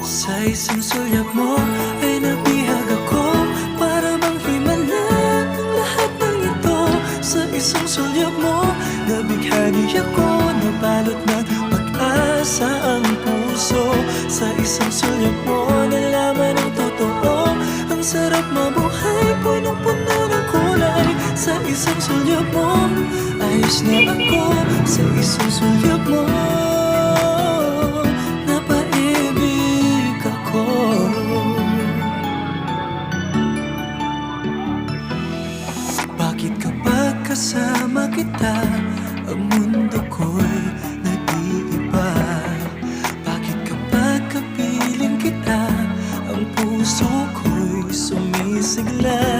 Sa isang sulyap mo ay nabihag ako, para bang himala ang lahat ng ito. Sa isang sulyap mo, nabighani ako, nabalot ng pag-asa ang puso. Sa isang sulyap mo, nalaman ang totoo, ang sarap mabuhay, punong-puno ng kulay. Sa isang sulyap mo, ayos na ako. Sa isang sulyap mo, napaibig ako. Bakit kapag kasama kita, ang mundo ko'y nag-iiba? Bakit kapag kapiling kita, ang puso ko'y sumisigla?